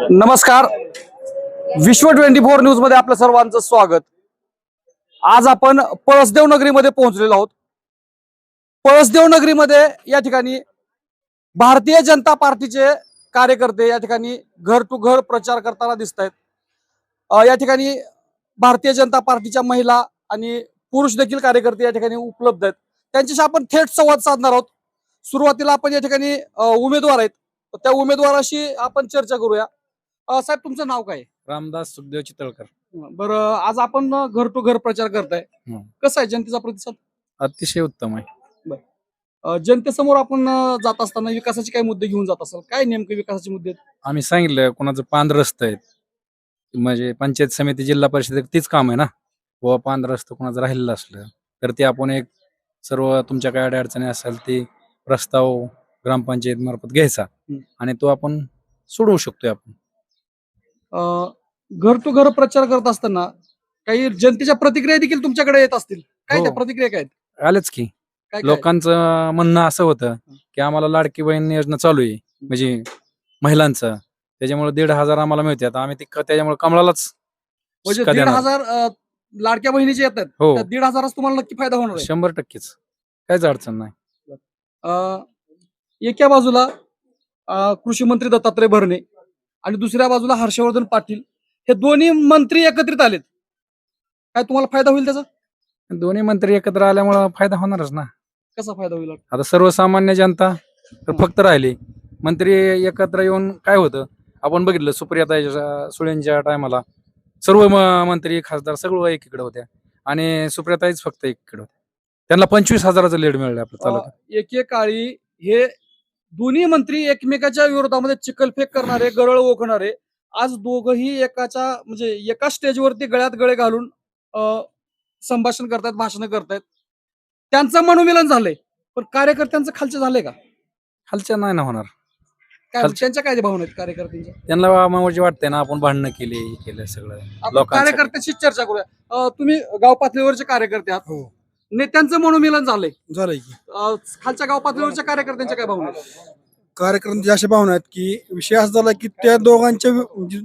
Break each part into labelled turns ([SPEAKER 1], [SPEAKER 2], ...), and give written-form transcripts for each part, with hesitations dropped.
[SPEAKER 1] नमस्कार. विश्व 24 न्यूज मध्ये आपल्या सर्वांचं स्वागत. आज आपण पळसदेव नगरीमध्ये पोहोचलेलो आहोत. पळसदेव नगरीमध्ये या ठिकाणी भारतीय जनता पार्टीचे कार्यकर्ते या ठिकाणी घर टू घर प्रचार करताना दिसत आहेत. या ठिकाणी भारतीय जनता पार्टीच्या महिला आणि पुरुष देखील कार्यकर्ते या ठिकाणी उपलब्ध आहेत. त्यांच्याशी आपण थेट संवाद साधणार आहोत. सुरुवातीला आपण या ठिकाणी उमेदवार आहेत, त्या उमेदवाराशी आपण चर्चा करूया. साहेब, तुमचं नाव काय?
[SPEAKER 2] रामदास सुखदेव चितळकर.
[SPEAKER 1] बरं, आज आपण घर टू घर प्रचार करताय, कसा आहे जनतेचा प्रतिसाद?
[SPEAKER 2] अतिशय उत्तम आहे.
[SPEAKER 1] जनतेसमोर आपण जात असताना विकासाचे काही मुद्दे घेऊन जात असाल, काय नेमके विकासाचे मुद्दे आहेत?
[SPEAKER 2] आम्ही सांगितलं कोणाचं पांढर रस्ते आहेत, म्हणजे पंचायत समिती जिल्हा परिषद तीच काम आहे ना. व पांढर रस्ता कोणाचं राहिलेलं असलं तर ते आपण एक सर्व तुमच्या काय अडचणी असेल ते प्रस्ताव ग्रामपंचायत मार्फत घ्यायचा आणि तो आपण सोडवू शकतोय. आपण
[SPEAKER 1] घर टू घर प्रचार करत असताना काही जनतेच्या प्रतिक्रिया देखील तुमच्याकडे येत असतील, काय
[SPEAKER 2] हो.
[SPEAKER 1] त्या प्रतिक्रिया काय आहेत?
[SPEAKER 2] आलेच की.
[SPEAKER 1] काय
[SPEAKER 2] लोकांचं म्हणणं असं होतं की आम्हाला लाडकी बहीण योजना चालू आहे, म्हणजे महिलांचं, त्याच्यामुळे 1,500 आम्हाला मिळते. आता आम्ही त्याच्यामुळे कमळालाच
[SPEAKER 1] म्हणजे
[SPEAKER 2] शिक्का देणार.
[SPEAKER 1] 1,500 लाडक्या बहिणीचे येतात,
[SPEAKER 2] हो.
[SPEAKER 1] त्या 1,500 तुम्हाला नक्की फायदा होणार आहे.
[SPEAKER 2] 100%च काहीच अडचण नाही.
[SPEAKER 1] एका बाजूला कृषी मंत्री दत्तात्रय भरणे आणि दुसऱ्या बाजूला हर्षवर्धन पाटील, हे दोन्ही मंत्री एकत्रित आलेत, काय तुम्हाला फायदा होईल त्याचा?
[SPEAKER 2] दोन्ही मंत्री एकत्र आल्यामुळे फायदा होणारच ना.
[SPEAKER 1] कसा फायदा होईल?
[SPEAKER 2] आता सर्वसामान्य जनता तर फक्त राहिली, मंत्री एकत्र येऊन काय होतं आपण बघितलं. सुप्रियाताई सुळेंच्या टायमाला सर्व मंत्री खासदार सगळं एकीकडे होत्या आणि सुप्रियाताईच फक्त एकीकडे होत्या. त्यांना 25,000चं लीड मिळलं आपल्या तालुक्यात.
[SPEAKER 1] एकेकाळी हे दोन्ही मंत्री एकमेकाच्या विरोधामध्ये चिखलफेक करणारे, गरळ ओकणारे, आज दोघही एका स्टेजवरती गळ्यात गळे घालून संभाषण करतायत, भाषण करतायत. त्यांचं मनोमिलन झालंय, पण कार्यकर्त्यांचं खालचं झालंय का?
[SPEAKER 2] खालच्या नाही ना होणार.
[SPEAKER 1] काय त्यांच्या काय भावना आहेत कार्यकर्त्यांच्या?
[SPEAKER 2] त्यांना म्हणजे वाटतंय ना आपण भांडणं केलं सगळं
[SPEAKER 1] आपण
[SPEAKER 2] लोकांसाठी.
[SPEAKER 1] कार्यकर्त्याशी चर्चा करूया. तुम्ही गाव पातळीवरचे कार्यकर्ते आहात,
[SPEAKER 3] हो,
[SPEAKER 1] नेत्यांचं मनोमिलन झालंय,
[SPEAKER 3] झालंय की.
[SPEAKER 1] खालच्या गाव पातळीवरच्या कार्यकर्त्यांच्या काय भावना आहेत?
[SPEAKER 3] कार्यक्रमाची अशा भावना आहेत की विषय असा झाला की त्या दोघांच्या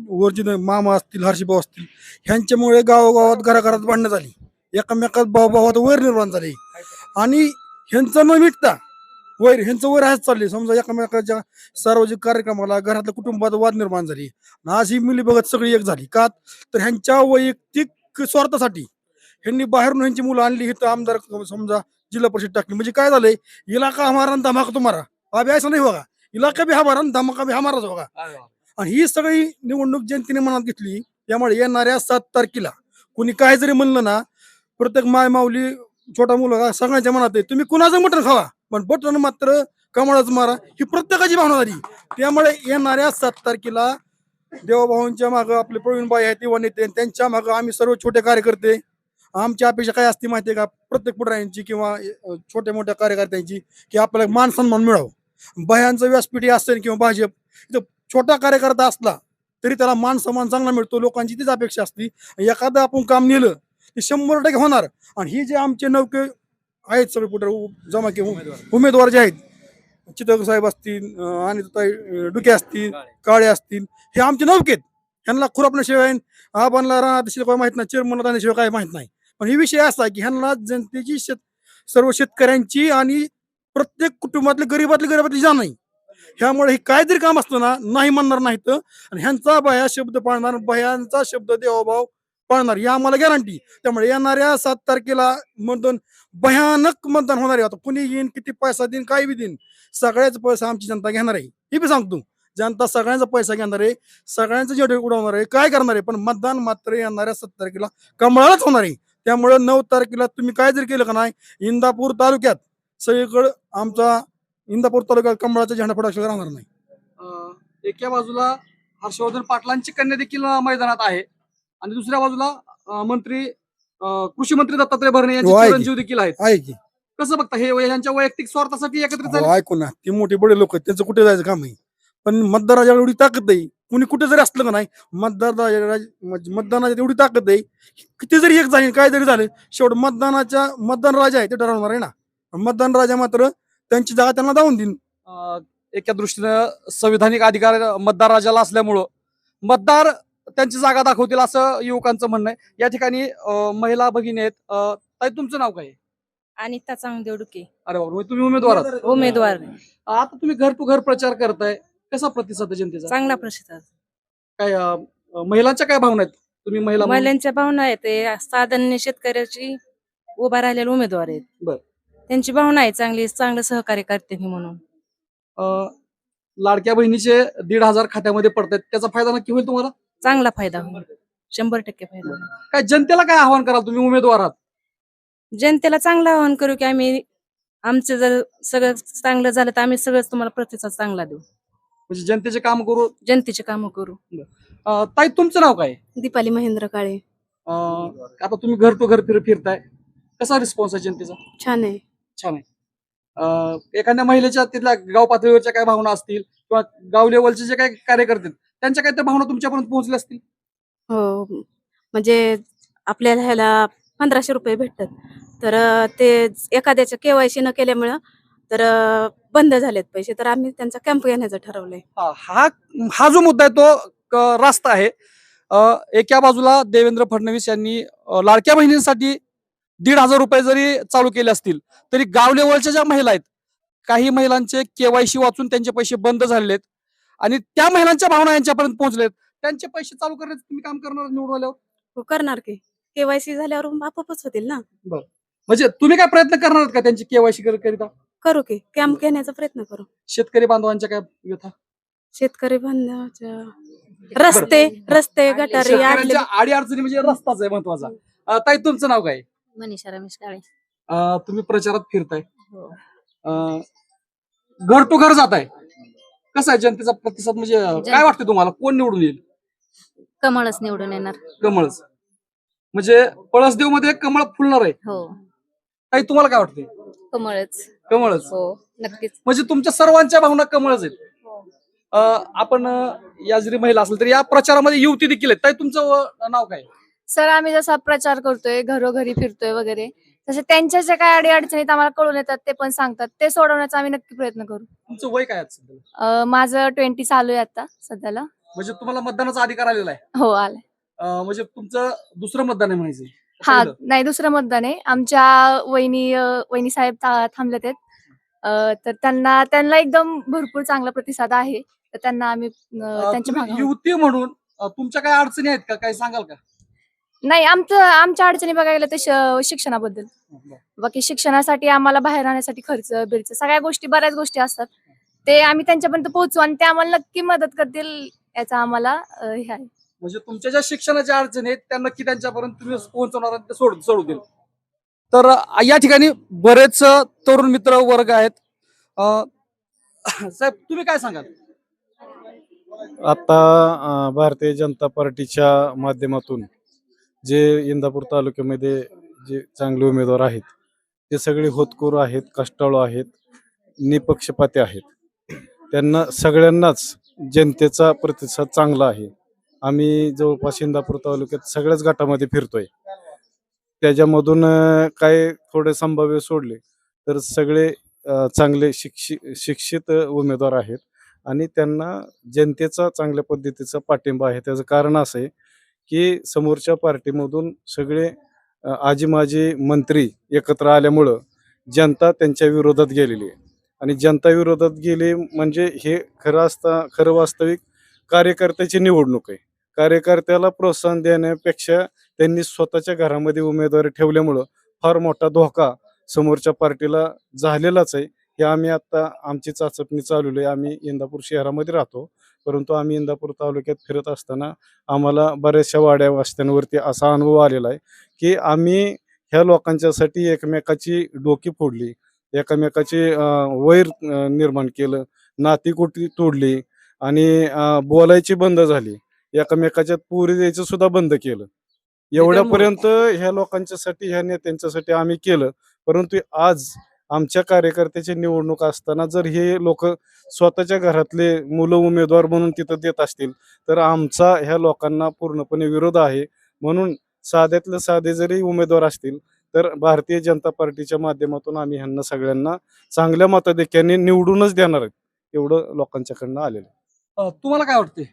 [SPEAKER 3] वर जे मामा असतील, हर्षभाऊ असतील, ह्यांच्यामुळे गावागावात घराघरात भांडणं झाली, एकमेकात भावाभावात वैर निर्माण झाले आणि ह्यांचं न मिटता ह्यांचं वैर हाच चालले. समजा एकमेकाच्या सार्वजनिक कार्यक्रमाला घरातल्या कुटुंबात वाद निर्माण झाली. आज ही मिली बघत सगळी एक झाली का, तर ह्यांच्या वैयक्तिक स्वार्थासाठी ह्यांनी बाहेरून ह्यांची मुलं आणली, इथं आमदार समजा जिल्हा परिषद टाकली. म्हणजे काय झालंय, इलाका हमारा धमाका तुम्हारा, अभि ऐसा नाही होगा, इलाका भी हमारा धमाका भी हमाराच होगा. आणि ही सगळी निवडणूक जनतेने मनात घेतली. त्यामुळे येणाऱ्या 7 तारखेला कुणी काय जरी म्हणलं ना, प्रत्येक माय माऊली छोटा मुलगा सगळ्यांच्या मनात आहे, तुम्ही कुणाचं मटण खावा पण बटन मात्र कमळच मारा, ही प्रत्येकाची भावना झाली. त्यामुळे येणाऱ्या 7 तारखेला देवाभाऊंच्या मागं आपले प्रवीणबाई आहेत, युवा नेते, त्यांच्या मागं आम्ही सर्व छोटे कार्यकर्ते. आमची अपेक्षा काय असते माहिती आहे का, प्रत्येक पुढाऱ्यांची किंवा छोट्या मोठ्या कार्यकर्त्यांची, की आपल्याला मान सन्मान मिळावं. बाह्यांचं व्यासपीठ असेल किंवा भाजप, इथं छोटा कार्यकर्ता असला तरी त्याला मान सन्मान चांगला मिळतो. लोकांची तीच अपेक्षा असते. एखादं आपण काम नेलं ते 100% होणार. आणि ही जे आमचे नौके आहेत सगळे पुढे जमा के उमेदवार जे आहेत, चितळकर साहेब असतील आणि डुके असतील, काळे असतील, हे आमचे नौकेत. ह्यांना खुरापण्याशिवाय आबांना राहण्याशिवाय माहित नाही, चेअरमनला राहण्याशिवाय काय माहित नाही. पण ही विषय असा की ह्यांना जनतेची सर्व शेतकऱ्यांची आणि प्रत्येक कुटुंबातल्या गरीबातली जाण नाही. ह्यामुळे हे काय जरी काम असतं ना, नाही म्हणणार नाहीत आणि ह्यांचा भया शब्द पाळणार, भयांचा शब्द देवभाव पाळणार, ही आम्हाला गॅरंटी. त्यामुळे येणाऱ्या 7 तारखेला मतदान भयानक मतदान होणार आहे. आता कुणी येईन, किती पैसा देईन, काय बी देईन, सगळ्याच पैसा आमची जनता घेणार आहे. हे बी सांगतो, जनता सगळ्यांचा पैसा घेणार आहे, सगळ्यांचं जेवढे उडवणार आहे, काय करणार आहे. पण मतदान मात्र येणाऱ्या 7 तारखेला कमळालाच होणार आहे. त्यामुळे 9 तारखेला तुम्ही काय जरी केलं का नाही, इंदापूर तालुक्यात सगळीकडे आमचा इंदापूर तालुक्यात कमळाचा झेंडा फडकल्याशिवाय राहणार नाही.
[SPEAKER 1] एका बाजूला हर्षवर्धन पाटलांची कन्या देखील मैदानात आहे आणि दुसऱ्या बाजूला कृषी मंत्री दत्तात्रय भरणे यांचे चिरंजीव देखील आहेत.
[SPEAKER 3] आहे की.
[SPEAKER 1] कसं बघता, हे यांच्या वैयक्तिक स्वार्थासाठी एकत्रित झाले?
[SPEAKER 3] ऐकू ना, ते मोठे बडे लोक आहेत, त्यांचं कुठे जायचं काम आहे. पण मतदाराच्या एवढी ताकद आहे, कुणी कुठे जरी असलं का नाही, मतदानाच्या एवढी ताकद आहे, किती जरी एक जाईल, काय जरी झालं, शेवट मतदान राजा आहे ते ठरवणार आहे ना. मतदान राजा मात्र त्यांची जागा त्यांना दावून देईन.
[SPEAKER 1] एका दृष्टीनं संविधानिक अधिकार मतदार राजाला असल्यामुळं मतदार त्यांची जागा दाखवतील असं युवकांचं म्हणणं आहे. या ठिकाणी महिला भगिनी आहेत. ताई, तुमचं नाव काय आहे?
[SPEAKER 4] अनिता चांगदेवडुके
[SPEAKER 1] अरे बाबा, तुम्ही उमेदवार आहात.
[SPEAKER 4] उमेदवार
[SPEAKER 1] आता तुम्ही घर टू घर प्रचार करताय, कसा प्रतिसाद आहे जनतेचा?
[SPEAKER 4] चांगला प्रतिसाद.
[SPEAKER 1] काय महिलांच्या काय भावना आहेत? तुम्ही महिला म्हणून?
[SPEAKER 4] महिलांच्या भावना आहेत ते साधारण शेतकऱ्याची उभा राहिलेले उमेदवार आहेत.
[SPEAKER 1] बर.
[SPEAKER 4] त्यांची भावना आहे चांगलं सहकार्य करते मी म्हणून.
[SPEAKER 1] लाडक्या बहिणीचे 1,500 खात्यामध्ये पडतात, त्याचा फायदा नक्की होईल तुम्हाला?
[SPEAKER 4] चांगला फायदा होईल, 100% फायदा होईल.
[SPEAKER 1] काय जनतेला काय आव्हान कराल? तुम्ही उमेदवार आहात.
[SPEAKER 4] जनतेला चांगलं आवाहन करू की आम्ही आमचं जर सगळं चांगलं झालं तर आम्ही सगळंच तुम्हाला प्रतिसाद चांगला देऊ,
[SPEAKER 1] म्हणजे जनतेचे काम करू.
[SPEAKER 4] जनतेचे कामं करू.
[SPEAKER 1] ताई, तुमचं नाव काय?
[SPEAKER 4] दीपाली महेंद्र काळे.
[SPEAKER 1] आता तुम्ही घर टू घर फिरताय, कसा रिस्पॉन्स आहे जनतेचा?
[SPEAKER 4] छान आहे.
[SPEAKER 1] छान आहे. एखाद्या महिलेच्या तिथल्या गाव पातळीवरच्या काय भावना असतील किंवा गाव लेवलचे जे काही कार्यकर्ते आहेत, त्यांच्या काही त्या भावना तुमच्यापर्यंत पोहोचल्या असतील?
[SPEAKER 5] हो, म्हणजे आपल्याला ह्याला 1500 रुपये भेटतात, तर ते एखाद्याच्या केवायसी न केल्यामुळं तर बंद झालेत पैसे, तर आम्ही त्यांचा कॅम्प घेण्याचं ठरवलंय.
[SPEAKER 1] हा हा जो मुद्दा आहे तो रास्त आहे. एका बाजूला देवेंद्र फडणवीस यांनी लाडक्या बहिणींसाठी 1,500 रुपये जरी चालू केले असतील, तरी गाव लेवलच्या ज्या महिला आहेत, काही महिलांचे केवायसी वाचून त्यांचे पैसे बंद झालेले आहेत आणि त्या महिलांच्या भावना यांच्यापर्यंत पोहोचलेत. त्यांचे पैसे चालू करण्याचं तुम्ही काम करणार निवडून आल्यावर?
[SPEAKER 5] हो, करणार की केवायसी झाल्यावर आपोआपच होतील ना.
[SPEAKER 1] म्हणजे तुम्ही काय प्रयत्न करणार आहात का त्यांची केवायसी करिता?
[SPEAKER 5] करू की कॅम्प घेण्याचा प्रयत्न करू.
[SPEAKER 1] शेतकरी बांधवांच्या काय व्यथा?
[SPEAKER 5] शेतकरी बांधवाच्या रस्ते गटारी
[SPEAKER 1] शेतकऱ्यांच्या आडी अडचणी म्हणजे रस्ताच आहे महत्वाचा. ताई, तुमचं नाव काय?
[SPEAKER 4] मनीषा रमेश काळे.
[SPEAKER 1] तुम्ही प्रचारात फिरताय, घर टू घर जाताय, कसा आहे जनतेचा प्रतिसाद? म्हणजे काय वाटतं तुम्हाला, कोण निवडून येईल?
[SPEAKER 4] कमळच निवडून येणार.
[SPEAKER 1] कमळच म्हणजे पळसदेव मध्ये कमळ फुलणार आहे.
[SPEAKER 4] हो,
[SPEAKER 1] ताई, तुम्हाला काय वाटतंय?
[SPEAKER 4] कमळच.
[SPEAKER 1] कमळच
[SPEAKER 4] हो, नक्कीच.
[SPEAKER 1] म्हणजे तुमच्या सर्वांच्या भावना कमळच आहेत. आपण या जरी महिला असेल तर या प्रचारामध्ये युवती देखील आहेत. ताई, तुमचं नाव काय?
[SPEAKER 6] सर, आम्ही जसा प्रचार करतोय, घरोघरी फिरतोय वगैरे, तसे त्यांच्या ज्या काय अडीअडचणीत आम्हाला कळून येतात ते पण सांगतात, ते सोडवण्याचा आम्ही नक्की प्रयत्न करू.
[SPEAKER 1] तुमचं वय काय आहे सध्याला?
[SPEAKER 6] माझं 20 चालू आहे आता सध्याला.
[SPEAKER 1] म्हणजे तुम्हाला मतदानाचा अधिकार आलेला आहे?
[SPEAKER 6] हो, आलाय.
[SPEAKER 1] म्हणजे तुमचं दुसरं मतदान आहे म्हणायचं?
[SPEAKER 6] हा, नाही, दुसरं मतदान आहे. आमच्या वहिनी साहेब थांबलेत आहेत, तर त्यांना एकदम भरपूर चांगला प्रतिसाद आहे, तर त्यांना आम्ही त्यांच्या
[SPEAKER 1] तुम्ही
[SPEAKER 6] भागावर.
[SPEAKER 1] युवती म्हणून तुमच्या काय अडचणी आहेत का, काही सांगाल का?
[SPEAKER 6] नाही, आमच्या अडचणी बघायला ते शिक्षणाबद्दल. बाकी शिक्षणासाठी आम्हाला बाहेर राहण्यासाठी खर्च बिर्च सगळ्या गोष्टी, बऱ्याच गोष्टी असतात, ते आम्ही त्यांच्यापर्यंत पोहोचू आणि ते आम्हाला नक्की मदत करतील याचा आम्हाला हे आहे.
[SPEAKER 1] म्हणजे तुमच्या ज्या शिक्षणाच्या अडचणी आहेत त्या नक्की त्यांच्यापर्यंत तुम्ही पोहोचवणार आणि ते सोडवतील. तर या ठिकाणी बरेच तरुण मित्र वर्ग आहेत. साहेब, तुम्ही काय सांगाल?
[SPEAKER 7] आता भारतीय जनता पार्टीच्या माध्यमातून जे इंदापूर तालुक्यामध्ये जे चांगले उमेदवार आहेत ते सगळे होतकरू आहेत, कष्टाळू आहेत, निपक्षपाती आहेत. त्यांना सगळ्यांनाच जनतेचा प्रतिसाद चांगला आहे. आम्ही जवळपास इंदापूर तालुक्यात सगळ्याच गटामध्ये फिरतोय, त्याच्यामधून काय थोडे संभाव्य सोडले तर सगळे चांगले शिक्षित उमेदवार आहेत आणि त्यांना जनतेचा चांगल्या पद्धतीचा पाठिंबा आहे. त्याचं कारण असं आहे की समोरच्या पार्टीमधून सगळे आजी माजी मंत्री एकत्र आल्यामुळं जनता त्यांच्या विरोधात गेलेली आहे आणि जनता विरोधात गेली म्हणजे हे खरं वास्तविक कार्यकर्त्याची निवडणूक आहे. कार्यकर्त्याला प्रोत्साहन देण्यापेक्षा त्यांनी स्वतःच्या घरामध्ये उमेदवारी ठेवल्यामुळं फार मोठा धोका समोरच्या पार्टीला झालेलाच आहे. हे आम्ही आता आमची चाचपणी चालवली आहे. आम्ही इंदापूर शहरामध्ये राहतो, परंतु आम्ही इंदापूर तालुक्यात फिरत असताना आम्हाला बऱ्याचशा वाड्या वस्त्यांवरती असा अनुभव आलेला आहे की आम्ही ह्या लोकांच्यासाठी एकमेकाची डोकी फोडली, एकमेकाची वैर निर्माण केलं, नातीकुटी तोडली आणि बोलायची बंद झाली, एकमेकाच्यात पुरी द्यायचं सुद्धा बंद केलं. एवढ्यापर्यंत ह्या लोकांच्यासाठी, ह्या नेत्यांच्यासाठी आम्ही केलं. परंतु आज आमच्या कार्यकर्त्याची निवडणूक असताना जर हे लोक स्वतःच्या घरातले मुलं उमेदवार म्हणून तिथं देत असतील तर आमचा ह्या लोकांना पूर्णपणे विरोध आहे. म्हणून साध्यातले साधे जरी उमेदवार असतील तर भारतीय जनता पार्टीच्या माध्यमातून आम्ही ह्यांना सगळ्यांना चांगल्या मताधिक्याने निवडूनच देणार आहेत, एवढं लोकांच्याकडनं आलेलं.
[SPEAKER 1] तुम्हाला काय वाटते?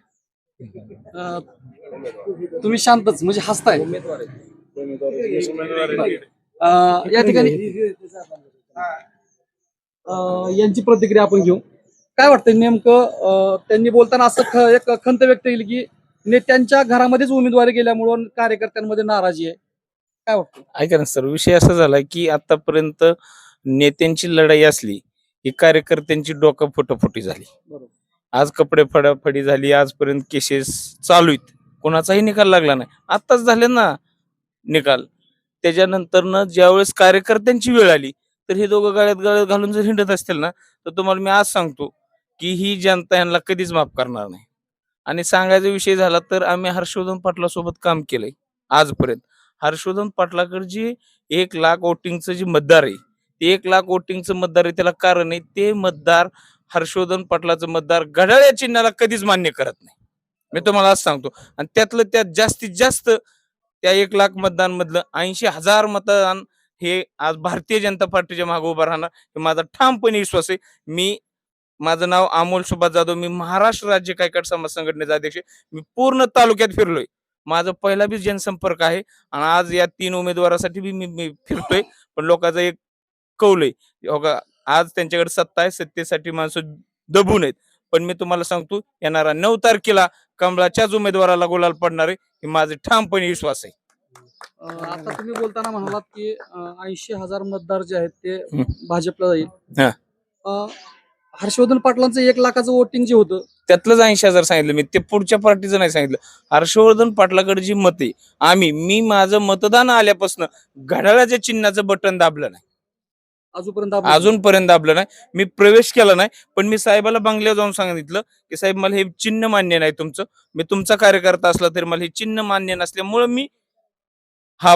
[SPEAKER 1] अं, तुम्ही शांतच म्हणजे हसताय. या ठिकाणी यांची प्रतिक्रिया आपण घेऊ. काय वाटतं नेमकं त्यांनी बोलताना असं एक खंत व्यक्त केली की नेत्यांच्या घरामध्येच उमेदवारी गेल्यामुळं कार्यकर्त्यांमध्ये नाराजी आहे. काय वाटतं?
[SPEAKER 8] ऐका ना सर, विषय असा झाला की आतापर्यंत नेत्यांची लढाई असली की कार्यकर्त्यांची डोकं फुटाफुटी झाली.
[SPEAKER 1] बरोबर.
[SPEAKER 8] आज कपडे फडाफडी झाली, आजपर्यंत केसेस चालू आहेत, कोणाचाही निकाल लागला नाही. आताच झाले ना निकाल. त्याच्यानंतर ज्यावेळेस कार्यकर्त्यांची वेळ आली तर हे दोघं गळ्यात गळ्यात घालून जर हिंडत असतील ना, तर तुम्हाला मी आज सांगतो की ही जनता यांना कधीच माफ करणार नाही. आणि सांगायचा विषय झाला तर आम्ही हर्षवर्धन पाटलासोबत काम केलंय आजपर्यंत. हर्षवर्धन पाटलाकडे जे 1,00,000 वोटिंगचं जे मतदार आहे, ते 1,00,000 वोटिंगचं मतदार आहे, त्याला कारण आहे ते मतदार हर्षवर्धन पाटलाचं मतदार घड्याळ या चिन्हाला कधीच मान्य करत नाही. मी तुम्हाला आज सांगतो. आणि त्यातलं त्यात जास्तीत जास्त त्या 1,00,000 मतदान मधलं 80,000 मतदान हे आज भारतीय जनता पार्टीच्या मागे उभं राहणार, हे माझा ठामपणे विश्वास आहे. माझं नाव अमोल सुभाष जाधव, मी महाराष्ट्र राज्य कायकाट समाज संघटनेचा अध्यक्ष. मी पूर्ण तालुक्यात फिरलोय. माझा पहिला बी जनसंपर्क आहे आणि आज या 3 उमेदवारासाठी बी मी फिरतोय. पण लोकांचा एक कौल आहे, हो का, आज त्यांच्याकडे सत्ता आहे, सत्तेसाठी माणसं दबून आहेत. पण मी तुम्हाला सांगतो, येणारा 9 तारखेला कमळाच्याच उमेदवाराला गुलाल पडणार आहे, हे माझे ठामपणे विश्वास आहे.
[SPEAKER 1] आता तुम्ही बोलताना म्हणालात की 80,000 मतदार जे आहेत ते
[SPEAKER 8] हं.
[SPEAKER 1] भाजपला जाईल.
[SPEAKER 8] हा.
[SPEAKER 1] हर्षवर्धन पाटलांचं 1,00,000चं वोटिंग जे होतं
[SPEAKER 8] त्यातलंच 80,000 सांगितलं मी, ते पुढच्या पार्टीचं नाही सांगितलं. हर्षवर्धन पाटलाकडे जी मते, मी माझं मतदान आल्यापासून घड्याळाच्या चिन्हाचं बटन दाबलं नाही, अजूनपर्यंत दाबलं नाही. मी प्रवेश केला नाही, पण मी साहेबाला बंगल्यावर जाऊन सांगितलं की साहेब, मला हे चिन्ह मान्य नाही तुमचं. मी तुमचा कार्यकर्ता असला तरी मला हे चिन्ह मान्य नसल्यामुळे मी हा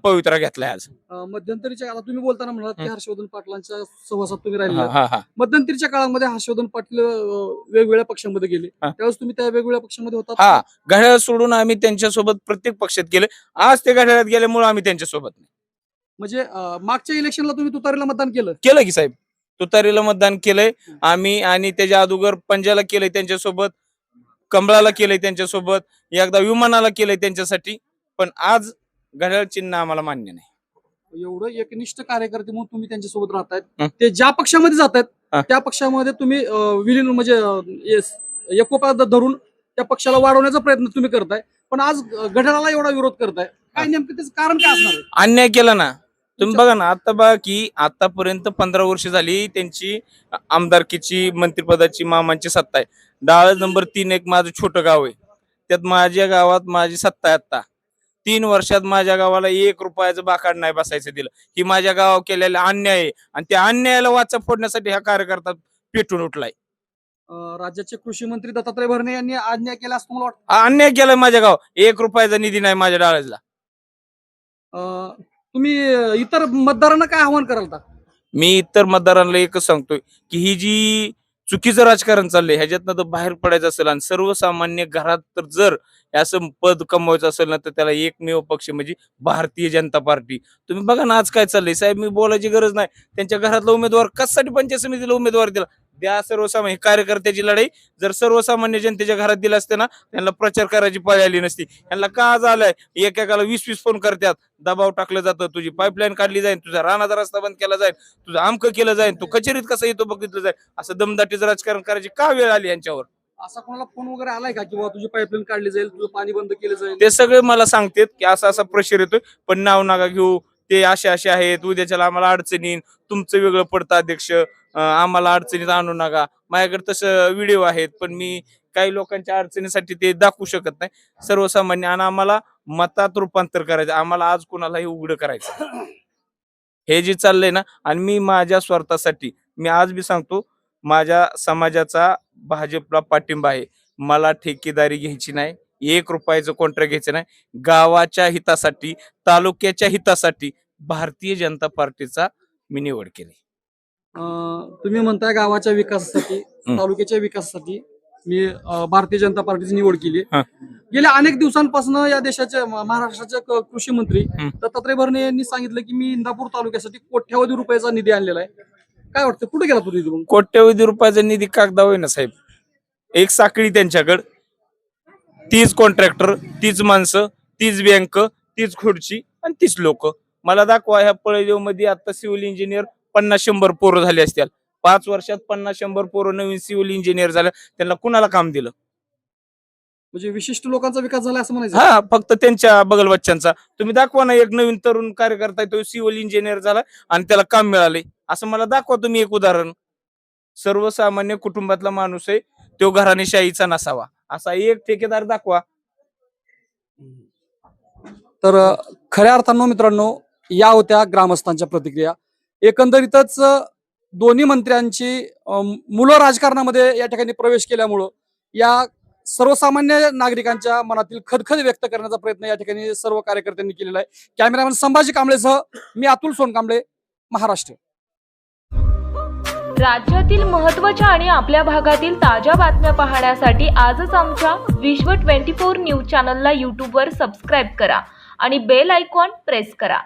[SPEAKER 8] पवित्रा घेतलाय आज.
[SPEAKER 1] मध्यंतरीच्या काळात तुम्ही बोलताना म्हणालात की हर्षवर्धन पाटलांच्या सहवासात तुम्ही राहिले.
[SPEAKER 8] हा.
[SPEAKER 1] मध्यंतरीच्या काळामध्ये हर्षवर्धन पाटील वेगवेगळ्या पक्षांमध्ये गेले,
[SPEAKER 8] हा.
[SPEAKER 1] त्यावेळेस तुम्ही त्या वेगवेगळ्या पक्षामध्ये होता.
[SPEAKER 8] हा, घड्याळ सोडून आम्ही त्यांच्यासोबत प्रत्येक पक्षात गेले. आज ते घड्याळात गेल्यामुळे आम्ही त्यांच्यासोबत नाही.
[SPEAKER 1] म्हणजे मागच्या इलेक्शनला तुम्ही तुतारीला मतदान केलं.
[SPEAKER 8] की साहेब, तुतारीला मतदान केलंय आम्ही, आणि त्याच्या अगोदर पंजाला केलंय त्यांच्यासोबत, कमळाला केलंय त्यांच्यासोबत, एकदा विमानाला केलंय त्यांच्यासाठी. पण आज घड्याळ चिन्ह आम्हाला मान्य नाही.
[SPEAKER 1] एवढं एकनिष्ठ कार्यकर्ते म्हणून तुम्ही त्यांच्यासोबत राहतायत.
[SPEAKER 8] हं.
[SPEAKER 1] ते ज्या पक्षामध्ये जात
[SPEAKER 8] हा.
[SPEAKER 1] आहेत त्या पक्षामध्ये तुम्ही विलीन म्हणजे एकोपा धरून त्या पक्षाला वाढवण्याचा प्रयत्न तुम्ही करताय. पण आज घड्याळाला एवढा विरोध करताय, काय नेमकं त्याचं कारण काय असणार आहे?
[SPEAKER 8] अन्याय केला ना तुम्ही. बघा ना, आता बघा की आतापर्यंत 15 वर्ष झाली त्यांची आमदारकीची, मंत्रिपदाची, मामांची सत्ता आहे. डाळ नंबर 3 एक माझं छोटं गाव आहे, त्यात माझ्या गावात माझी सत्ता आहे. आता 3 वर्षात माझ्या गावाला 1 रुपयाचं बाकाड नाही बसायचं दिलं. ही माझ्या गावावर केलेला अन्याय आहे, आणि त्या अन्यायाला वाचा फोडण्यासाठी हा कार्यकर्ता पेटून उठलाय.
[SPEAKER 1] राज्याचे कृषी मंत्री दत्तात्रय भरणे यांनी अन्याय केला असं मला वाटतं.
[SPEAKER 8] हा अन्याय केलाय माझ्या गाव. 1 रुपयाचा निधी नाही माझ्या डाळ्याला.
[SPEAKER 1] तुम्ही इतर मतदारांना काय आव्हान कराल आता?
[SPEAKER 8] मी इतर मतदारांना एकच सांगतोय की ही जी चुकीचं राजकारण चाललंय, ह्याच्यातनं तर बाहेर पडायचं असेल, आणि सर्वसामान्य घरात तर जर असं पद कमवायचं असेल ना, तर त्याला एकमेव पक्ष म्हणजे भारतीय जनता पार्टी. तुम्ही बघा ना आज काय चाललंय. साहेब, मी बोलायची गरज नाही. त्यांच्या घरातला उमेदवार कशासाठी पंचायत समितीला उमेदवार दिला? द्या. सर्वसामान्य कार्यकर्त्याची लढाई जर सर्वसामान्य जनतेच्या घरात दिला असते ना, त्यांना प्रचार करायची पाळी आली नसती. यांना का आज आलाय, एकेकाला 20-20 फोन करतात, दबाव टाकलं जातं, तुझी पाईपलाईन काढली जाईल, तुझा रानाचा रस्ता बंद केला जाईल, तुझं आमकं केलं जाईल, तू कचेरीत कसं येतो बघितलं जाईल. असं दमदाटीचं राजकारण करायची का वेळ आली यांच्यावर?
[SPEAKER 1] असा कोणाला फोन वगैरे आलाय का किंवा तुझी पाईपलाईन काढली जाईल, तुझं पाणी बंद केलं जाईल?
[SPEAKER 8] ते सगळे मला सांगतात की असा असा प्रेशर येतोय, पण नाव नका घेऊ, ते असे आहेत, उद्याच्याला आम्हाला अडचणी, तुमचं वेगळं पडतं अध्यक्ष, आम्हाला अडचणीत आणू नका. माझ्याकडे तसं व्हिडिओ आहेत, पण मी काही लोकांच्या अडचणीसाठी ते दाखवू शकत नाही. सर्वसामान्य, आणि आम्हाला मतात रूपांतर करायचं, आम्हाला आज कोणालाही उघड करायचं हे जे चाललंय ना. आणि मी माझ्या स्वार्थासाठी, मी आज बी सांगतो, माझ्या समाजाचा भाजपला पाठिंबा आहे. मला ठेकेदारी घ्यायची नाही, 1 रुपयाचं कॉन्ट्रॅक्ट घ्यायचं नाही. गावाच्या हितासाठी, तालुक्याच्या हितासाठी भारतीय जनता पार्टीचा मी निवड केली.
[SPEAKER 1] तुम्ही म्हणताय गावाच्या विकासासाठी, तालुक्याच्या विकासासाठी मी भारतीय जनता पार्टीची निवड केली. गेल्या अनेक दिवसांपासून या देशाचे महाराष्ट्राचे कृषी मंत्री दत्तात्रय भरणे यांनी सांगितलं की मी इंदापूर तालुक्यासाठी कोट्यावधी रुपयाचा निधी आणलेला आहे. काय वाटतं, कुठे गेला तो निधी?
[SPEAKER 8] कोट्यवधी रुपयाचा निधी कागदावर आहे ना साहेब. एक साखळी त्यांच्याकडं, तीच कॉन्ट्रॅक्टर, तीच माणसं, तीच बँक, तीच खुर्ची आणि तीच लोक. मला दाखवा ह्या पळदेव मध्ये आता सिव्हिल इंजिनियर 50-100 पोरं झाले असतील. 5 वर्षात 50-100 पोरं नवीन सिव्हिल इंजिनियर झालं. त्यांना कुणाला काम दिलं?
[SPEAKER 1] म्हणजे विशिष्ट लोकांचा विकास झाला असं म्हणायचं.
[SPEAKER 8] हा, फक्त त्यांच्या बगल बच्चांचा. तुम्ही दाखवा ना एक नवीन तरुण कार्यकर्ता आहे, तो सिव्हिल इंजिनियर झाला आणि त्याला काम मिळाले असं मला दाखवा तुम्ही एक उदाहरण. सर्वसामान्य कुटुंबातला माणूस आहे, तो घराणेशाहीचा नसावा असा एक ठेकेदार दाखवा.
[SPEAKER 1] तर खऱ्या अर्थानं मित्रांनो, या होत्या ग्रामस्थांच्या प्रतिक्रिया. एकंदरीतच दोन्ही मंत्र्यांची मुलं राजकारणामध्ये या ठिकाणी प्रवेश केल्यामुळं या सर्वसामान्य नागरिकांच्या मनातील खदखद व्यक्त करण्याचा प्रयत्न या ठिकाणी सर्व कार्यकर्त्यांनी केलेला आहे. कॅमेरामॅन संभाजी कांबळेसह मी अतुल सोनकांबळे, महाराष्ट्र.
[SPEAKER 9] राज्यातील महत्त्वाच्या आणि आपल्या भागातील ताज्या बातम्या पाहण्यासाठी आजच आमच्या विश्व 24 न्यूज चॅनलला यूट्यूबवर सबस्क्राईब करा आणि बेल आयकॉन प्रेस करा.